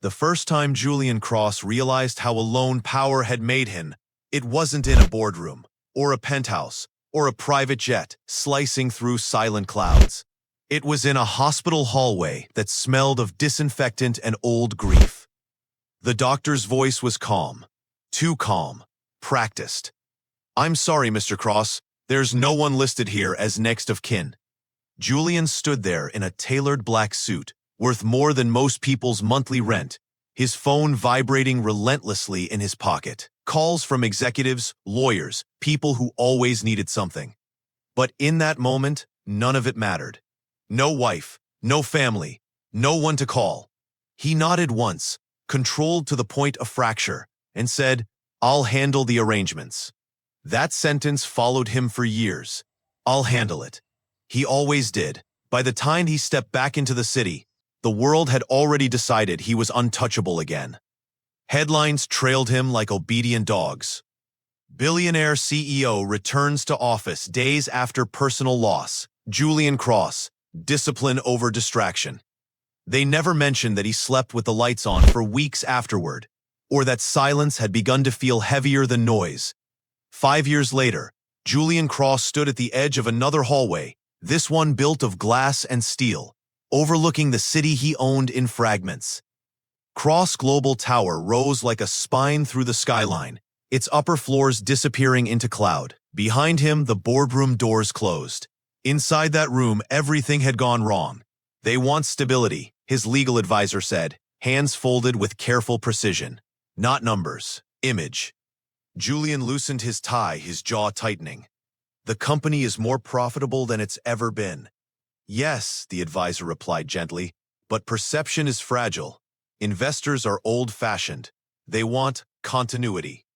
The first time Julian Cross realized how alone power had made him, it wasn't in a boardroom, or a penthouse, or a private jet slicing through silent clouds. It was in a hospital hallway that smelled of disinfectant and old grief. The doctor's voice was calm. Too calm. Practiced. "I'm sorry, Mr. Cross. There's no one listed here as next of kin." Julian stood there in a tailored black suit, worth more than most people's monthly rent, his phone vibrating relentlessly in his pocket. Calls from executives, lawyers, people who always needed something. But in that moment, none of it mattered. No wife, no family, no one to call. He nodded once, controlled to the point of fracture, and said, "I'll handle the arrangements." That sentence followed him for years. "I'll handle it." He always did. By the time he stepped back into the city, the world had already decided he was untouchable again. Headlines trailed him like obedient dogs. Billionaire CEO returns to office days after personal loss. Julian Cross, discipline over distraction. They never mentioned that he slept with the lights on for weeks afterward, or that silence had begun to feel heavier than noise. 5 years later, Julian Cross stood at the edge of another hallway, this one built of glass and steel, overlooking the city he owned in fragments. Cross Global Tower rose like a spine through the skyline, its upper floors disappearing into cloud. Behind him, the boardroom doors closed. Inside that room, everything had gone wrong. "They want stability," his legal advisor said, hands folded with careful precision. "Not numbers. Image." Julian loosened his tie, his jaw tightening. "The company is more profitable than it's ever been." "Yes," the advisor replied gently, "but perception is fragile. Investors are old-fashioned. They want continuity."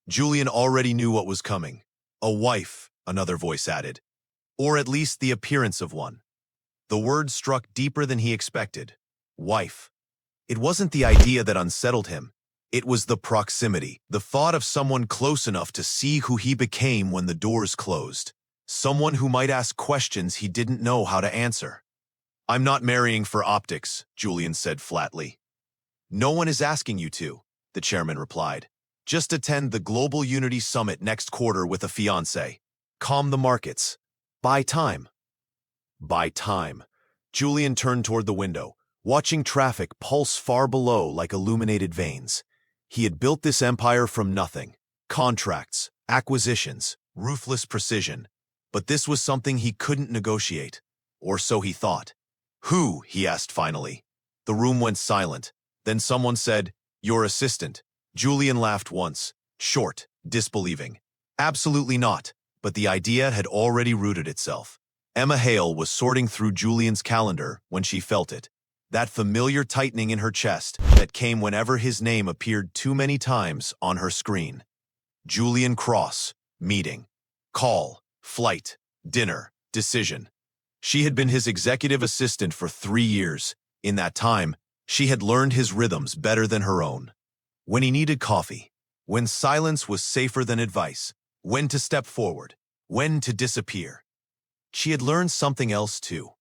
Julian already knew what was coming. "A wife," another voice added. "Or at least the appearance of one." The word struck deeper than he expected. Wife. It wasn't the idea that unsettled him. It was the proximity, the thought of someone close enough to see who he became when the doors closed. Someone who might ask questions he didn't know how to answer. "I'm not marrying for optics," Julian said flatly. "No one is asking you to," the chairman replied. "Just attend the Global Unity Summit next quarter with a fiancé. Calm the markets. Buy time." Buy time. Julian turned toward the window, watching traffic pulse far below like illuminated veins. He had built this empire from nothing. Contracts, acquisitions, ruthless precision. But this was something he couldn't negotiate. Or so he thought. "Who?" he asked finally. The room went silent. Then someone said, "Your assistant." Julian laughed once, short, disbelieving. Absolutely not, but the idea had already rooted itself. Emma Hale was sorting through Julian's calendar when she felt it. That familiar tightening in her chest that came whenever his name appeared too many times on her screen. Julian Cross, meeting, call, flight, dinner, decision. She had been his executive assistant for 3 years. In that time, she had learned his rhythms better than her own. When he needed coffee, when silence was safer than advice, when to step forward, when to disappear. She had learned something else too.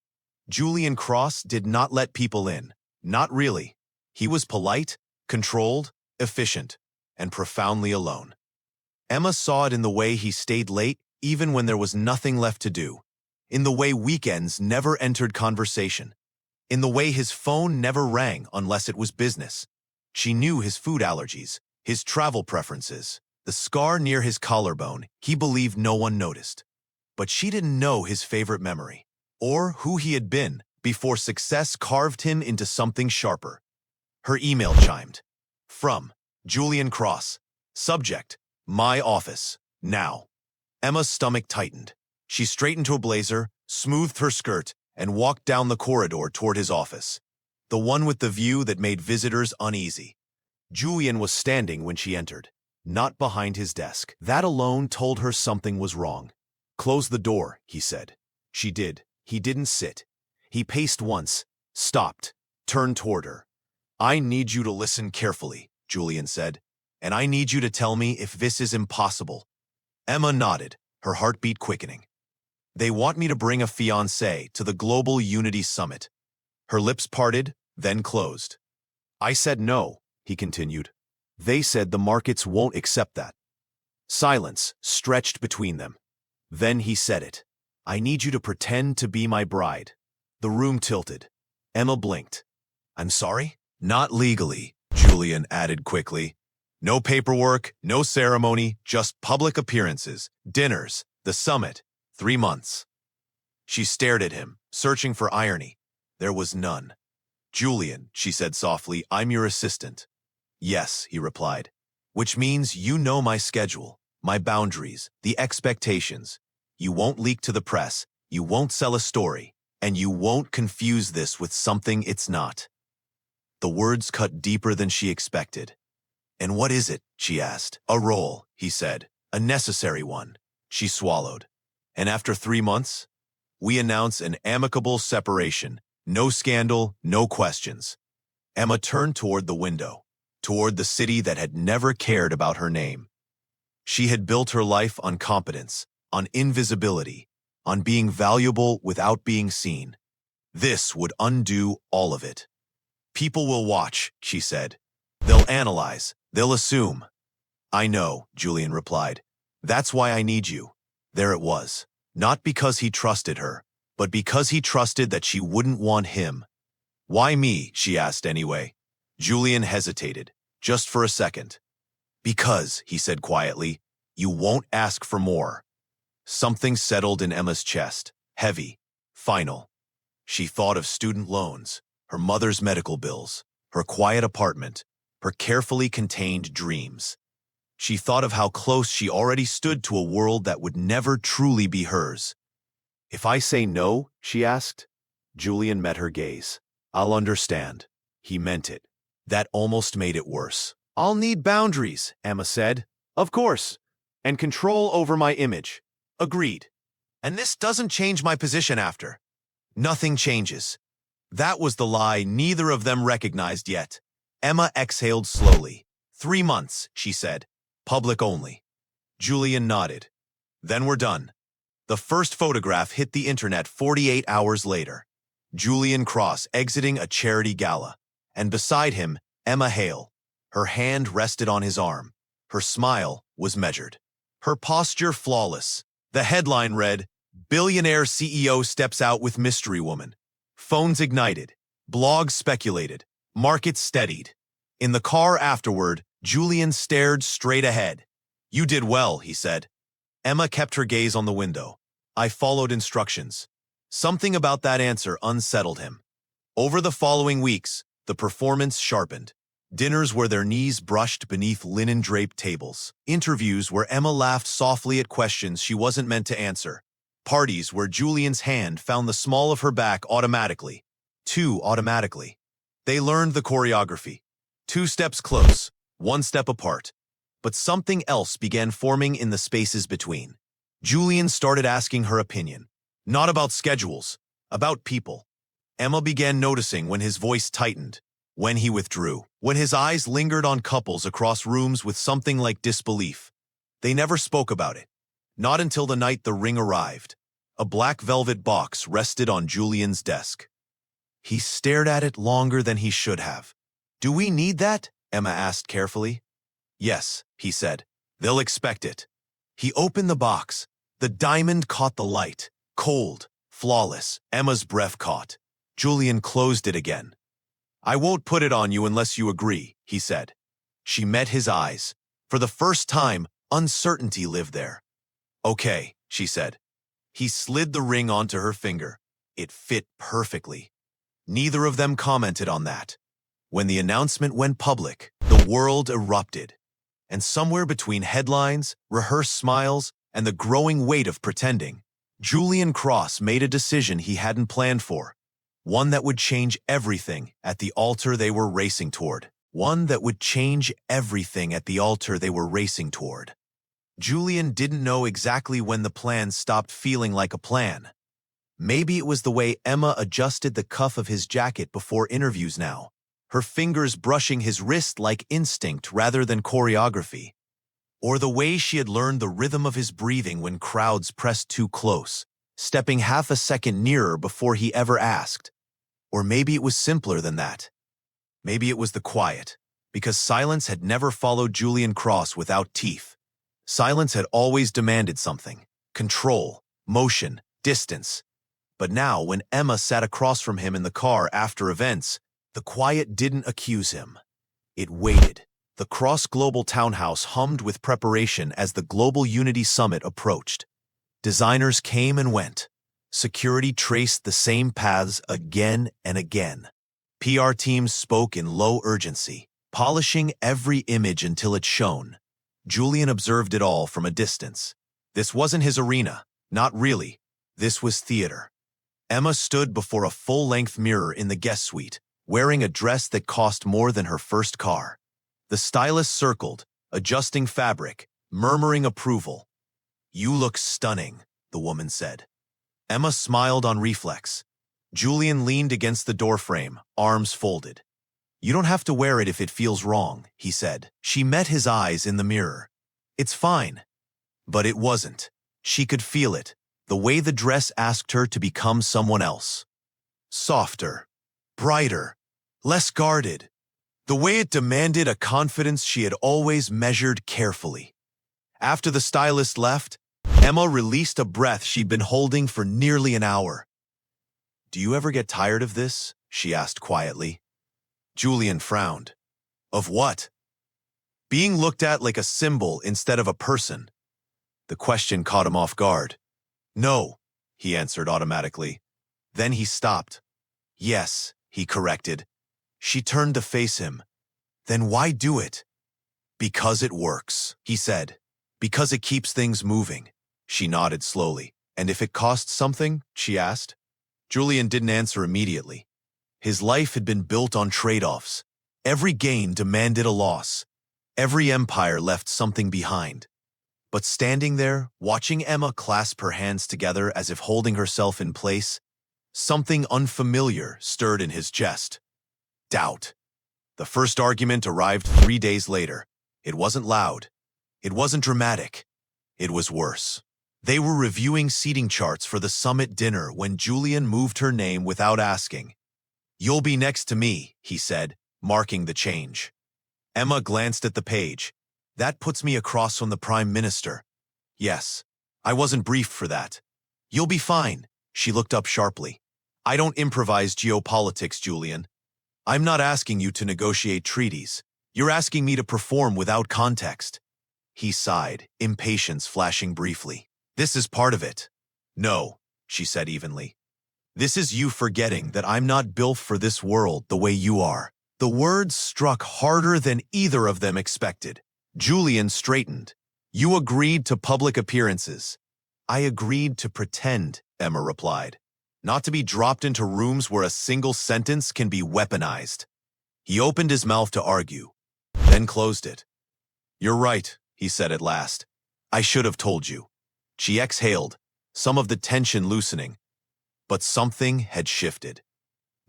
Julian Cross did not let people in. Not really. He was polite, controlled, efficient, and profoundly alone. Emma saw it in the way he stayed late even when there was nothing left to do. In the way weekends never entered conversation. In the way his phone never rang unless it was business. She knew his food allergies, his travel preferences, the scar near his collarbone he believed no one noticed. But she didn't know his favorite memory, or who he had been before success carved him into something sharper. Her email chimed. From Julian Cross. Subject, my office, now. Emma's stomach tightened. She straightened her blazer, smoothed her skirt, and walked down the corridor toward his office. The one with the view that made visitors uneasy. Julian was standing when she entered, not behind his desk. That alone told her something was wrong. Close the door, he said. She did. He didn't sit. He paced once, stopped, turned toward her. I need you to listen carefully, Julian said, and I need you to tell me if this is impossible. Emma nodded, her heartbeat quickening. They want me to bring a fiancé to the Global Unity Summit. Her lips parted, then closed. I said no, he continued. They said the markets won't accept that. Silence stretched between them. Then he said it. I need you to pretend to be my bride. The room tilted. Emma blinked. I'm sorry? Not legally, Julian added quickly. No paperwork, no ceremony, just public appearances, dinners, the summit, 3 months. She stared at him, searching for irony. There was none. Julian, she said softly, I'm your assistant. Yes, he replied. Which means you know my schedule, my boundaries, the expectations. You won't leak to the press, you won't sell a story, and you won't confuse this with something it's not. The words cut deeper than she expected. And what is it? She asked. A role, he said. A necessary one. She swallowed. And after 3 months, we announce an amicable separation. No scandal, no questions. Emma turned toward the window, toward the city that had never cared about her name. She had built her life on competence, on invisibility, on being valuable without being seen. This would undo all of it. People will watch, she said. They'll analyze, they'll assume. I know, Julian replied. That's why I need you. There it was. Not because he trusted her, but because he trusted that she wouldn't want him. Why me? She asked anyway. Julian hesitated, just for a second. Because, he said quietly, you won't ask for more. Something settled in Emma's chest, heavy, final. She thought of student loans, her mother's medical bills, her quiet apartment, her carefully contained dreams. She thought of how close she already stood to a world that would never truly be hers. If I say no, she asked. Julian met her gaze. I'll understand. He meant it. That almost made it worse. I'll need boundaries, Emma said. Of course. And control over my image. Agreed. And this doesn't change my position after. Nothing changes. That was the lie neither of them recognized yet. Emma exhaled slowly. 3 months, she said. Public only. Julian nodded. Then we're done. The first photograph hit the internet 48 hours later. Julian Cross exiting a charity gala. And beside him, Emma Hale. Her hand rested on his arm. Her smile was measured. Her posture flawless. The headline read, Billionaire CEO steps out with mystery woman. Phones ignited. Blogs speculated. Markets steadied. In the car afterward, Julian stared straight ahead. You did well, he said. Emma kept her gaze on the window. I followed instructions. Something about that answer unsettled him. Over the following weeks, the performance sharpened. Dinners where their knees brushed beneath linen-draped tables. Interviews where Emma laughed softly at questions she wasn't meant to answer. Parties where Julian's hand found the small of her back automatically. Too automatically. They learned the choreography. 2 steps close, 1 step apart. But something else began forming in the spaces between. Julian started asking her opinion. Not about schedules, about people. Emma began noticing when his voice tightened, when he withdrew, when his eyes lingered on couples across rooms with something like disbelief. They never spoke about it. Not until the night the ring arrived. A black velvet box rested on Julian's desk. He stared at it longer than he should have. Do we need that? Emma asked carefully. Yes, he said. They'll expect it. He opened the box. The diamond caught the light. Cold, flawless. Emma's breath caught. Julian closed it again. I won't put it on you unless you agree, he said. She met his eyes. For the first time, uncertainty lived there. Okay, she said. He slid the ring onto her finger. It fit perfectly. Neither of them commented on that. When the announcement went public, the world erupted. And somewhere between headlines, rehearsed smiles, and the growing weight of pretending, Julian Cross made a decision he hadn't planned for. One that would change everything at the altar they were racing toward. One that would change everything at the altar they were racing toward. Julian didn't know exactly when the plan stopped feeling like a plan. Maybe it was the way Emma adjusted the cuff of his jacket before interviews now, her fingers brushing his wrist like instinct rather than choreography. Or the way she had learned the rhythm of his breathing when crowds pressed too close, stepping half a second nearer before he ever asked. Or maybe it was simpler than that. Maybe it was the quiet, because silence had never followed Julian Cross without teeth. Silence had always demanded something: control, motion, distance. But now, when Emma sat across from him in the car after events, the quiet didn't accuse him. It waited. The Cross Global Townhouse hummed with preparation as the Global Unity Summit approached. Designers came and went. Security traced the same paths again and again. PR teams spoke in low urgency, polishing every image until it shone. Julian observed it all from a distance. This wasn't his arena. Not really. This was theater. Emma stood before a full-length mirror in the guest suite, wearing a dress that cost more than her first car. The stylist circled, adjusting fabric, murmuring approval. "You look stunning," the woman said. Emma smiled on reflex. Julian leaned against the doorframe, arms folded. "You don't have to wear it if it feels wrong," he said. She met his eyes in the mirror. "It's fine." But it wasn't. She could feel it, the way the dress asked her to become someone else. Softer, brighter, less guarded. The way it demanded a confidence she had always measured carefully. After the stylist left, Emma released a breath she'd been holding for nearly an hour. "Do you ever get tired of this?" she asked quietly. Julian frowned. "Of what?" "Being looked at like a symbol instead of a person." The question caught him off guard. "No," he answered automatically. Then he stopped. "Yes," he corrected. She turned to face him. "Then why do it?" "Because it works," he said. "Because it keeps things moving." She nodded slowly. "And if it costs something?" she asked. Julian didn't answer immediately. His life had been built on trade-offs. Every gain demanded a loss. Every empire left something behind. But standing there, watching Emma clasp her hands together as if holding herself in place, something unfamiliar stirred in his chest. Doubt. The first argument arrived 3 days later. It wasn't loud. It wasn't dramatic. It was worse. They were reviewing seating charts for the summit dinner when Julian moved her name without asking. "You'll be next to me," he said, marking the change. Emma glanced at the page. "That puts me across from the Prime Minister." "Yes. I wasn't briefed for that." "You'll be fine." She looked up sharply. "I don't improvise geopolitics, Julian. I'm not asking you to negotiate treaties. You're asking me to perform without context." He sighed, impatience flashing briefly. "This is part of it." "No," she said evenly. "This is you forgetting that I'm not built for this world the way you are." The words struck harder than either of them expected. Julian straightened. "You agreed to public appearances." "I agreed to pretend," Emma replied. "Not to be dropped into rooms where a single sentence can be weaponized." He opened his mouth to argue, then closed it. "You're right," he said at last. "I should have told you." She exhaled, some of the tension loosening. But something had shifted.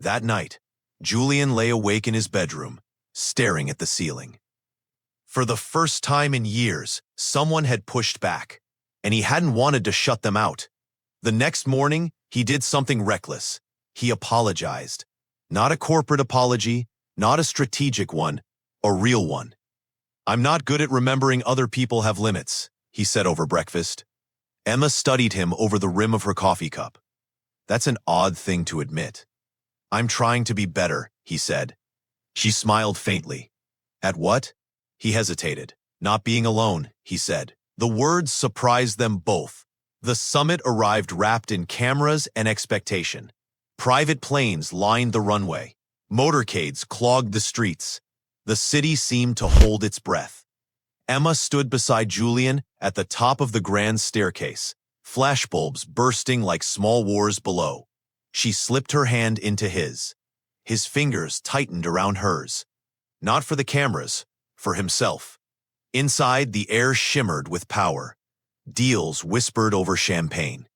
That night, Julian lay awake in his bedroom, staring at the ceiling. For the first time in years, someone had pushed back, and he hadn't wanted to shut them out. The next morning, he did something reckless. He apologized. Not a corporate apology, not a strategic one, a real one. "I'm not good at remembering other people have limits," he said over breakfast. Emma studied him over the rim of her coffee cup. "That's an odd thing to admit." "I'm trying to be better," he said. She smiled faintly. "At what?" He hesitated. "Not being alone," he said. The words surprised them both. The summit arrived wrapped in cameras and expectation. Private planes lined the runway. Motorcades clogged the streets. The city seemed to hold its breath. Emma stood beside Julian at the top of the grand staircase, flashbulbs bursting like small wars below. She slipped her hand into his. His fingers tightened around hers. Not for the cameras, for himself. Inside, the air shimmered with power. Deals whispered over champagne.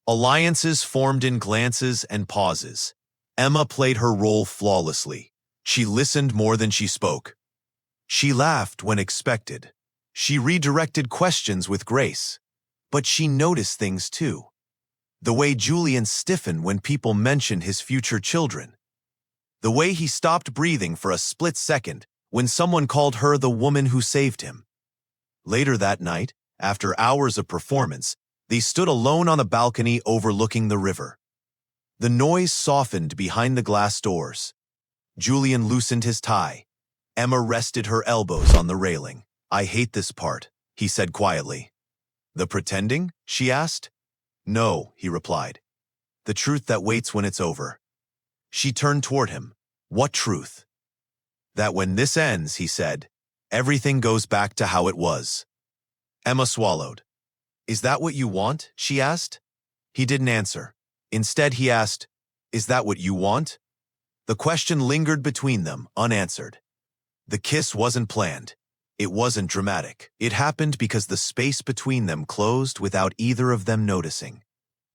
Alliances formed in glances and pauses. Emma played her role flawlessly. She listened more than she spoke. She laughed when expected. She redirected questions with grace. But she noticed things too. The way Julian stiffened when people mentioned his future children. The way he stopped breathing for a split second when someone called her the woman who saved him. Later that night, after hours of performance, they stood alone on a balcony overlooking the river. The noise softened behind the glass doors. Julian loosened his tie. Emma rested her elbows on the railing. "I hate this part," he said quietly. "The pretending?" she asked. "No," he replied. "The truth that waits when it's over." She turned toward him. "What truth?" "That when this ends," he said, "everything goes back to how it was." Emma swallowed. "Is that what you want?" she asked. He didn't answer. Instead, he asked, "Is that what you want?" The question lingered between them, unanswered. The kiss wasn't planned. It wasn't dramatic. It happened because the space between them closed without either of them noticing.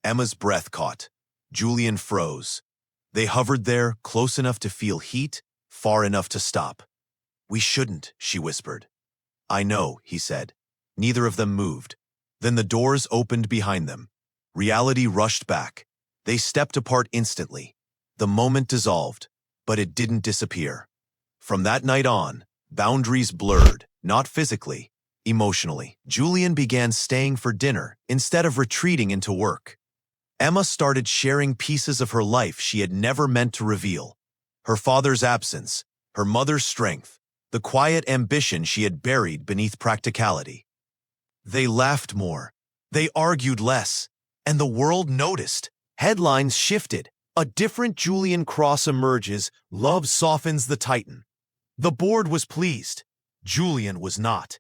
Emma's breath caught. Julian froze. They hovered there, close enough to feel heat, far enough to stop. "We shouldn't," she whispered. "I know," he said. Neither of them moved. Then the doors opened behind them. Reality rushed back. They stepped apart instantly. The moment dissolved, but it didn't disappear. From that night on, boundaries blurred, not physically, emotionally. Julian began staying for dinner instead of retreating into work. Emma started sharing pieces of her life she had never meant to reveal. Her father's absence, her mother's strength, the quiet ambition she had buried beneath practicality. They laughed more. They argued less. And the world noticed. Headlines shifted. A different Julian Cross emerges. Love softens the Titan. The board was pleased. Julian was not.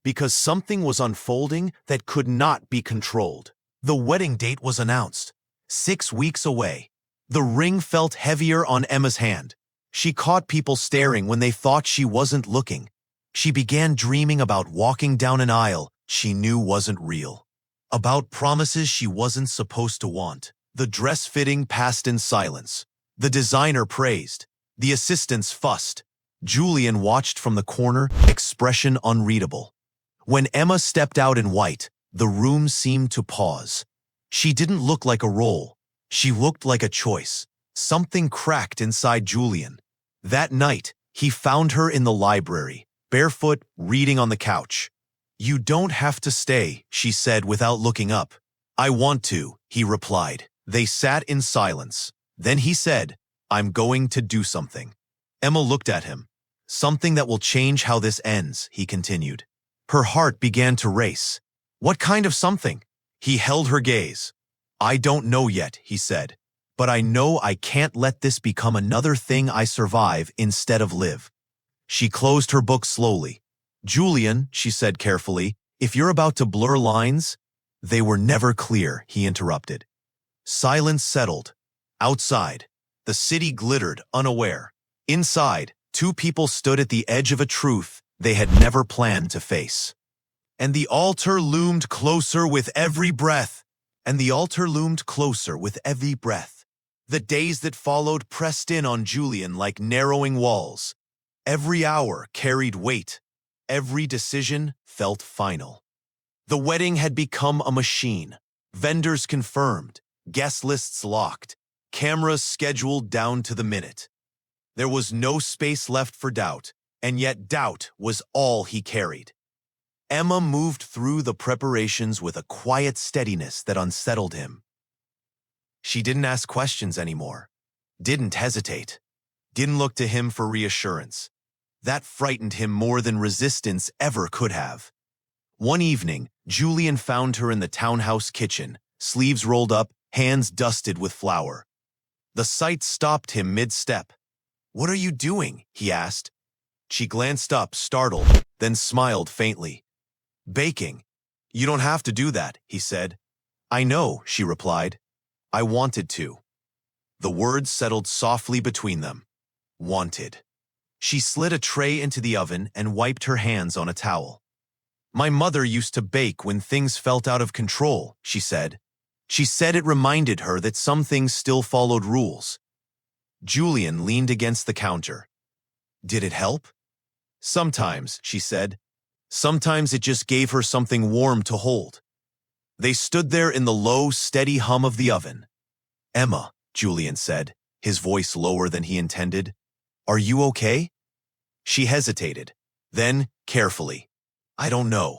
Because something was unfolding that could not be controlled. The wedding date was announced. 6 weeks away. The ring felt heavier on Emma's hand. She caught people staring when they thought she wasn't looking. She began dreaming about walking down an aisle she knew wasn't real. About promises she wasn't supposed to want. The dress fitting passed in silence. The designer praised. The assistants fussed. Julian watched from the corner, expression unreadable. When Emma stepped out in white, the room seemed to pause. She didn't look like a role. She looked like a choice. Something cracked inside Julian. That night, he found her in the library, barefoot, reading on the couch. "You don't have to stay," she said without looking up. "I want to," he replied. They sat in silence. Then he said, "I'm going to do something." Emma looked at him. "Something that will change how this ends," he continued. Her heart began to race. "What kind of something?" He held her gaze. "I don't know yet," he said. "But I know I can't let this become another thing I survive instead of live." She closed her book slowly. "Julian," she said carefully, "if you're about to blur lines—" "They were never clear," he interrupted. Silence settled. Outside, the city glittered, unaware. Inside, 2 people stood at the edge of a truth they had never planned to face. And the altar loomed closer with every breath. And the altar loomed closer with every breath. The days that followed pressed in on Julian like narrowing walls. Every hour carried weight. Every decision felt final. The wedding had become a machine. Vendors confirmed, guest lists locked, cameras scheduled down to the minute. There was no space left for doubt, and yet doubt was all he carried. Emma moved through the preparations with a quiet steadiness that unsettled him. She didn't ask questions anymore, didn't hesitate, didn't look to him for reassurance. That frightened him more than resistance ever could have. One evening, Julian found her in the townhouse kitchen, sleeves rolled up, hands dusted with flour. The sight stopped him mid-step. "What are you doing?" he asked. She glanced up, startled, then smiled faintly. "Baking." "You don't have to do that," he said. "I know," she replied. "I wanted to." The words settled softly between them. Wanted. She slid a tray into the oven and wiped her hands on a towel. "My mother used to bake when things felt out of control," she said. She said it reminded her that some things still followed rules. Julian leaned against the counter. "Did it help?" "Sometimes," she said. Sometimes it just gave her something warm to hold. They stood there in the low, steady hum of the oven. "Emma," Julian said, his voice lower than he intended. "Are you okay?" She hesitated. Then, carefully, "I don't know."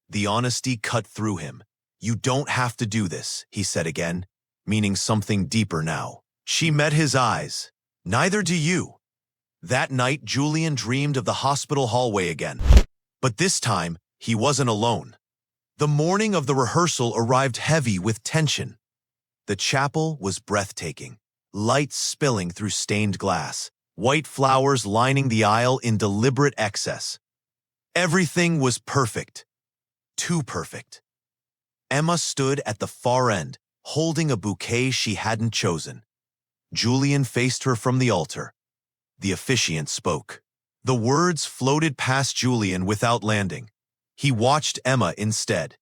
The honesty cut through him. "You don't have to do this," he said again, meaning something deeper now. She met his eyes. "Neither do you." That night, Julian dreamed of the hospital hallway again. But this time, he wasn't alone. The morning of the rehearsal arrived heavy with tension. The chapel was breathtaking, lights spilling through stained glass, white flowers lining the aisle in deliberate excess. Everything was perfect. Too perfect. Emma stood at the far end, holding a bouquet she hadn't chosen. Julian faced her from the altar. The officiant spoke. The words floated past Julian without landing. He watched Emma instead.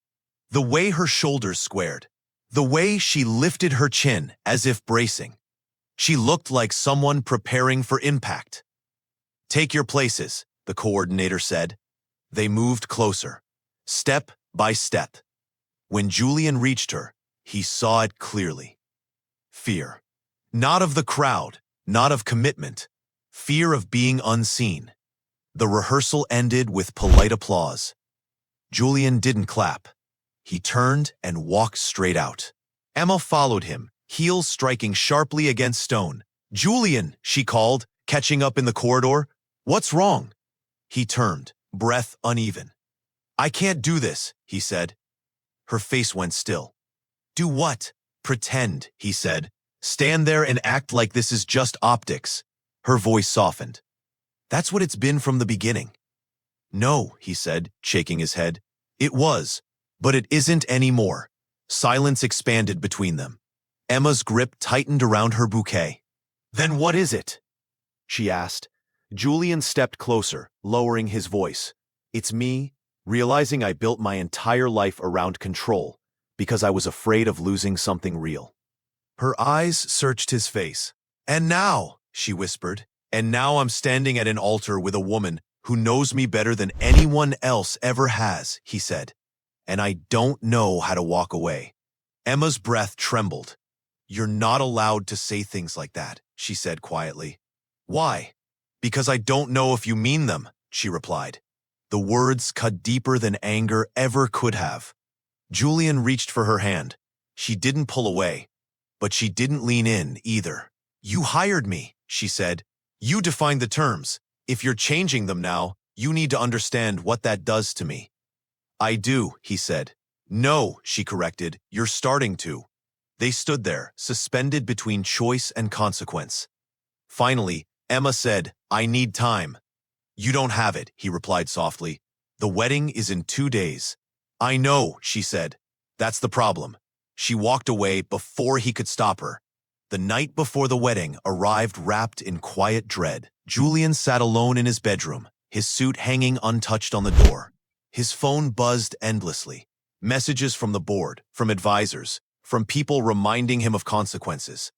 The way her shoulders squared. The way she lifted her chin as if bracing. She looked like someone preparing for impact. "Take your places," the coordinator said. They moved closer, step by step. When Julian reached her, he saw it clearly. Fear. Not of the crowd, not of commitment. Fear of being unseen. The rehearsal ended with polite applause. Julian didn't clap. He turned and walked straight out. Emma followed him, heels striking sharply against stone. "Julian," she called, catching up in the corridor. "What's wrong?" He turned, breath uneven. "I can't do this," he said. Her face went still. "Do what?" "Pretend," he said. "Stand there and act like this is just optics." Her voice softened. "That's what it's been from the beginning." "No," he said, shaking his head. "It was, but it isn't anymore." Silence expanded between them. Emma's grip tightened around her bouquet. "Then what is it?" she asked. Julian stepped closer, lowering his voice. "It's me, realizing I built my entire life around control because I was afraid of losing something real." Her eyes searched his face. "And now," she whispered, "and now I'm standing at an altar with a woman who knows me better than anyone else ever has," he said. "And I don't know how to walk away." Emma's breath trembled. "You're not allowed to say things like that," she said quietly. "Why?" "Because I don't know if you mean them," she replied. The words cut deeper than anger ever could have. Julian reached for her hand. She didn't pull away, but she didn't lean in either. "You hired me," she said. "You defined the terms. If you're changing them now, you need to understand what that does to me." "I do," he said. "No," she corrected, "you're starting to." They stood there, suspended between choice and consequence. Finally, Emma said, "I need time." "You don't have it," he replied softly. "The wedding is in 2 days." "I know," she said. "That's the problem." She walked away before he could stop her. The night before the wedding arrived wrapped in quiet dread. Julian sat alone in his bedroom, his suit hanging untouched on the door. His phone buzzed endlessly. Messages from the board, from advisors, from people reminding him of consequences.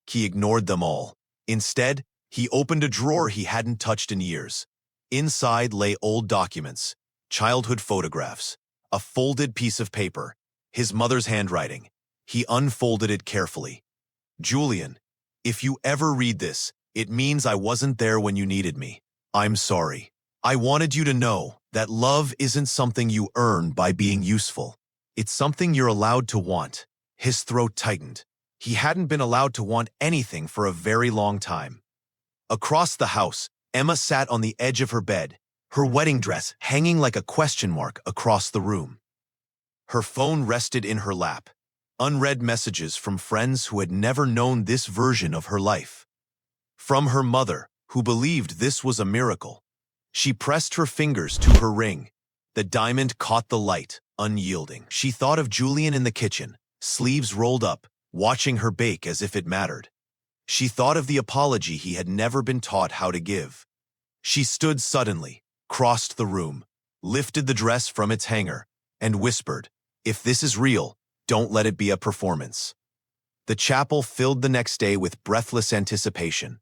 He ignored them all. Instead, he opened a drawer he hadn't touched in years. Inside lay old documents, childhood photographs, a folded piece of paper, his mother's handwriting. He unfolded it carefully. "Julian, if you ever read this, it means I wasn't there when you needed me. I'm sorry. I wanted you to know that love isn't something you earn by being useful. It's something you're allowed to want." His throat tightened. He hadn't been allowed to want anything for a very long time. Across the house, Emma sat on the edge of her bed, her wedding dress hanging like a question mark across the room. Her phone rested in her lap. Unread messages from friends who had never known this version of her life. From her mother, who believed this was a miracle. She pressed her fingers to her ring. The diamond caught the light, unyielding. She thought of Julian in the kitchen, sleeves rolled up, watching her bake as if it mattered. She thought of the apology he had never been taught how to give. She stood suddenly, crossed the room, lifted the dress from its hanger, and whispered, "If this is real, don't let it be a performance." The chapel filled the next day with breathless anticipation.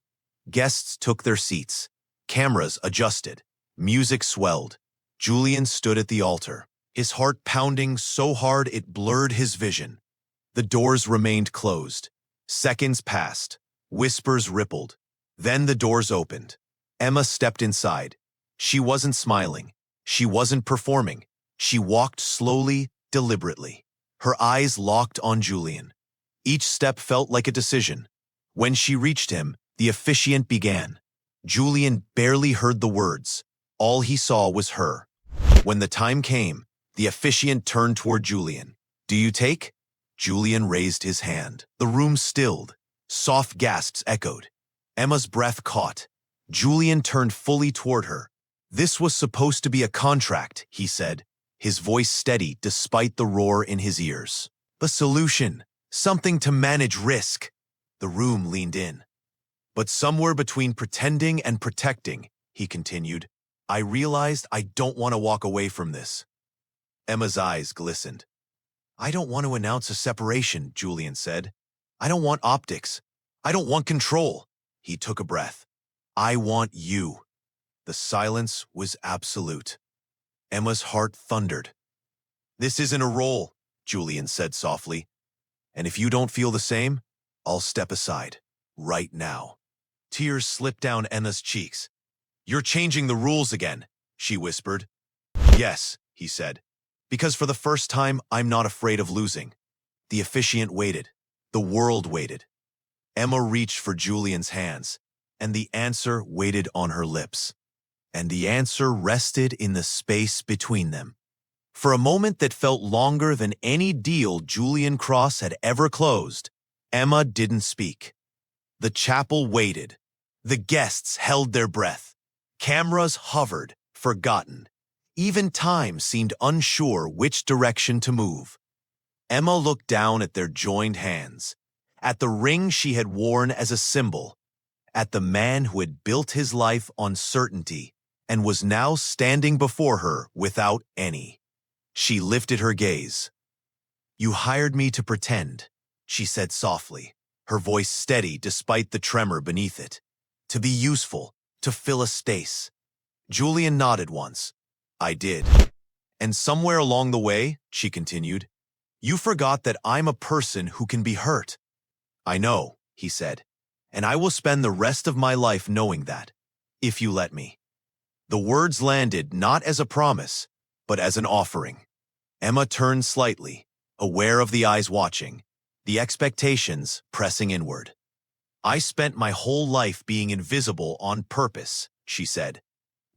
Guests took their seats. Cameras adjusted. Music swelled. Julian stood at the altar, his heart pounding so hard it blurred his vision. The doors remained closed. Seconds passed. Whispers rippled. Then the doors opened. Emma stepped inside. She wasn't smiling. She wasn't performing. She walked slowly, deliberately. Her eyes locked on Julian. Each step felt like a decision. When she reached him, the officiant began. Julian barely heard the words. All he saw was her. When the time came, the officiant turned toward Julian. "Do you take?" Julian raised his hand. The room stilled. Soft gasps echoed. Emma's breath caught. Julian turned fully toward her. "This was supposed to be a contract," he said, his voice steady despite the roar in his ears. "A solution, something to manage risk." The room leaned in. "But somewhere between pretending and protecting," he continued, "I realized I don't want to walk away from this." Emma's eyes glistened. "I don't want to announce a separation," Julian said. "I don't want optics. I don't want control." He took a breath. "I want you." The silence was absolute. Emma's heart thundered. "This isn't a role," Julian said softly. "And if you don't feel the same, I'll step aside, right now." Tears slipped down Emma's cheeks. "You're changing the rules again," she whispered. "Yes," he said, "because for the first time, I'm not afraid of losing." The officiant waited. The world waited. Emma reached for Julian's hands, and the answer waited on her lips. And the answer rested in the space between them. For a moment that felt longer than any deal Julian Cross had ever closed, Emma didn't speak. The chapel waited. The guests held their breath. Cameras hovered, forgotten. Even time seemed unsure which direction to move. Emma looked down at their joined hands, at the ring she had worn as a symbol, at the man who had built his life on certainty and was now standing before her without any. She lifted her gaze. "You hired me to pretend," she said softly, her voice steady despite the tremor beneath it. "To be useful, to fill a space." Julian nodded once. "I did. And somewhere along the way," she continued, "you forgot that I'm a person who can be hurt." "I know," he said, "and I will spend the rest of my life knowing that, if you let me." The words landed not as a promise, but as an offering. Emma turned slightly, aware of the eyes watching, the expectations pressing inward. "I spent my whole life being invisible on purpose," she said,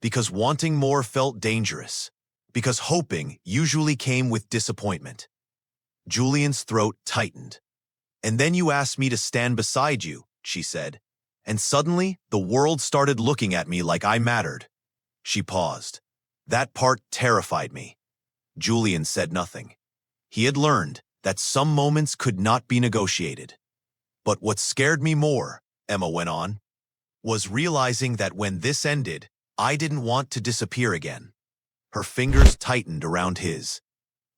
"because wanting more felt dangerous, because hoping usually came with disappointment." Julian's throat tightened. "And then you asked me to stand beside you," she said, "and suddenly the world started looking at me like I mattered." She paused. That part terrified me. Julian said nothing. He had learned that some moments could not be negotiated. "But what scared me more," Emma went on, "was realizing that when this ended, I didn't want to disappear again." Her fingers tightened around his.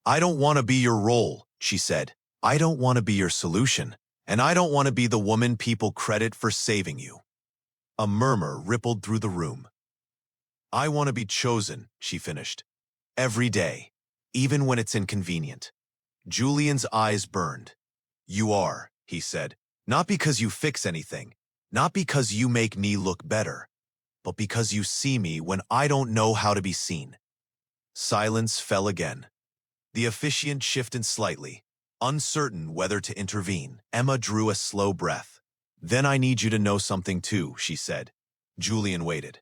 "I don't want to be your role," she said. "I don't want to be your solution, and I don't want to be the woman people credit for saving you." A murmur rippled through the room. "I want to be chosen," she finished. "Every day, even when it's inconvenient." Julian's eyes burned. "You are," he said, "not because you fix anything, not because you make me look better, but because you see me when I don't know how to be seen." Silence fell again. The officiant shifted slightly, uncertain whether to intervene. Emma drew a slow breath. "Then I need you to know something too," she said. Julian waited.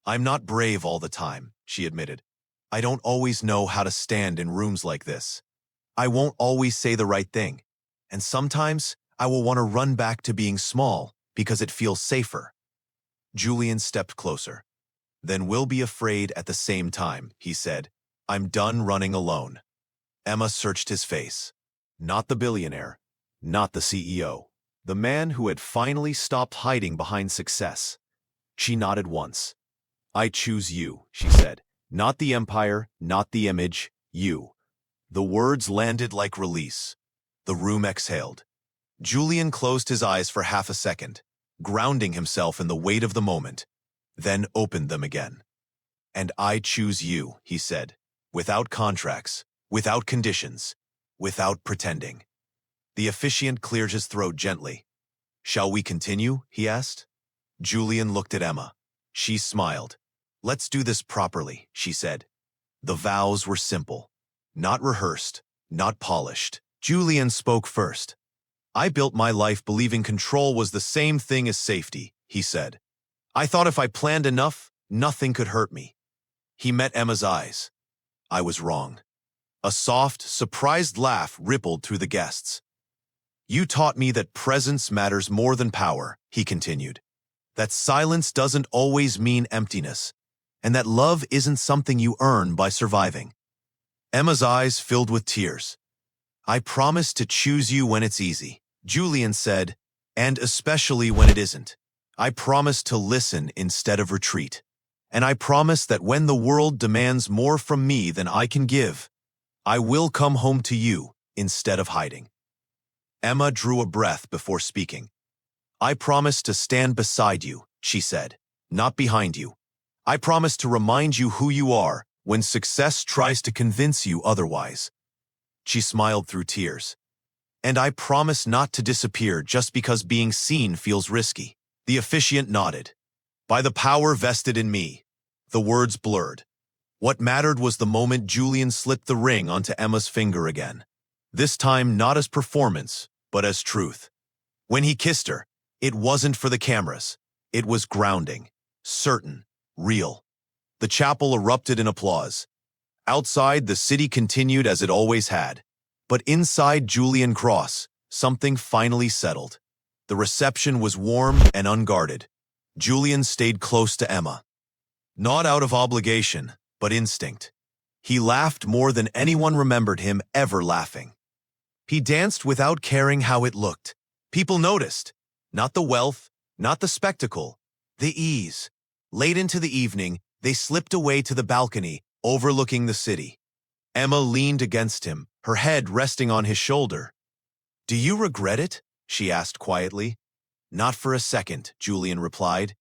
"I'm not brave all the time," she admitted. "I don't always know how to stand in rooms like this. I won't always say the right thing, and sometimes I will want to run back to being small because it feels safer." Julian stepped closer. "Then we'll be afraid at the same time," he said. "I'm done running alone." Emma searched his face. Not the billionaire, not the CEO, the man who had finally stopped hiding behind success. She nodded once. "I choose you," she said. "Not the empire, not the image, you." The words landed like release. The room exhaled. Julian closed his eyes for half a second, grounding himself in the weight of the moment, then opened them again. "And I choose you," he said, "without contracts, without conditions, without pretending." The officiant cleared his throat gently. Shall we continue? He asked. Julian looked at Emma. She smiled. Let's do this properly, she said. The vows were simple. Not rehearsed, not polished. Julian spoke first. I built my life believing control was the same thing as safety, he said. I thought if I planned enough, nothing could hurt me. He met Emma's eyes. I was wrong. A soft, surprised laugh rippled through the guests. You taught me that presence matters more than power, he continued. That silence doesn't always mean emptiness, and that love isn't something you earn by surviving. Emma's eyes filled with tears. I promise to choose you when it's easy, Julian said, and especially when it isn't. I promise to listen instead of retreat. And I promise that when the world demands more from me than I can give, I will come home to you instead of hiding. Emma drew a breath before speaking. I promise to stand beside you, she said, not behind you. I promise to remind you who you are when success tries to convince you otherwise. She smiled through tears. And I promise not to disappear just because being seen feels risky. The officiant nodded. By the power vested in me. The words blurred. What mattered was the moment Julian slipped the ring onto Emma's finger again. This time not as performance, but as truth. When he kissed her, it wasn't for the cameras. It was grounding, certain, real. The chapel erupted in applause. Outside, the city continued as it always had. But inside Julian Cross, something finally settled. The reception was warm and unguarded. Julian stayed close to Emma. Not out of obligation, but instinct. He laughed more than anyone remembered him ever laughing. He danced without caring how it looked. People noticed. Not the wealth, not the spectacle, the ease. Late into the evening, they slipped away to the balcony, overlooking the city. Emma leaned against him, her head resting on his shoulder. Do you regret it? She asked quietly. Not for a second, Julian replied.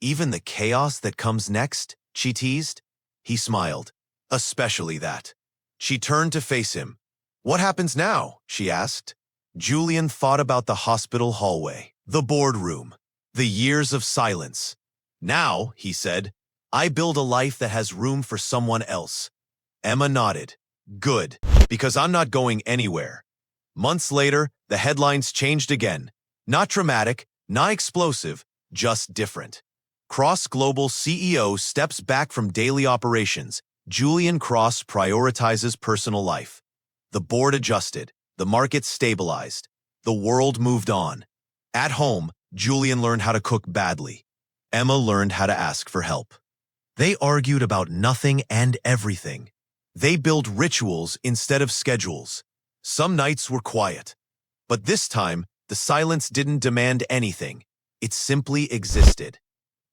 Even the chaos that comes next, she teased. He smiled. Especially that. She turned to face him. What happens now? She asked. Julian thought about the hospital hallway, the boardroom, the years of silence. Now, he said, I build a life that has room for someone else. Emma nodded. Good, because I'm not going anywhere. Months later, the headlines changed again. Not dramatic, not explosive, just different. Cross Global CEO steps back from daily operations. Julian Cross prioritizes personal life. The board adjusted. The market stabilized. The world moved on. At home, Julian learned how to cook badly. Emma learned how to ask for help. They argued about nothing and everything. They built rituals instead of schedules. Some nights were quiet. But this time, the silence didn't demand anything. It simply existed.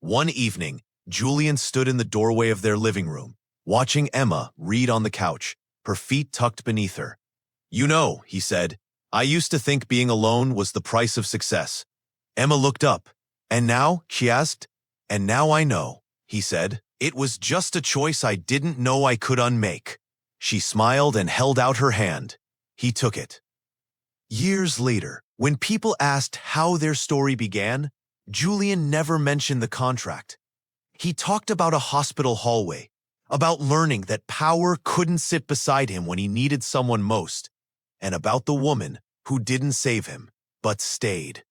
One evening, Julian stood in the doorway of their living room, watching Emma read on the couch, her feet tucked beneath her. You know, he said, I used to think being alone was the price of success. Emma looked up. And now, she asked. And now I know, he said. It was just a choice I didn't know I could unmake. She smiled and held out her hand. He took it. Years later, when people asked how their story began, Julian never mentioned the contract. He talked about a hospital hallway, about learning that power couldn't sit beside him when he needed someone most, and about the woman who didn't save him, but stayed.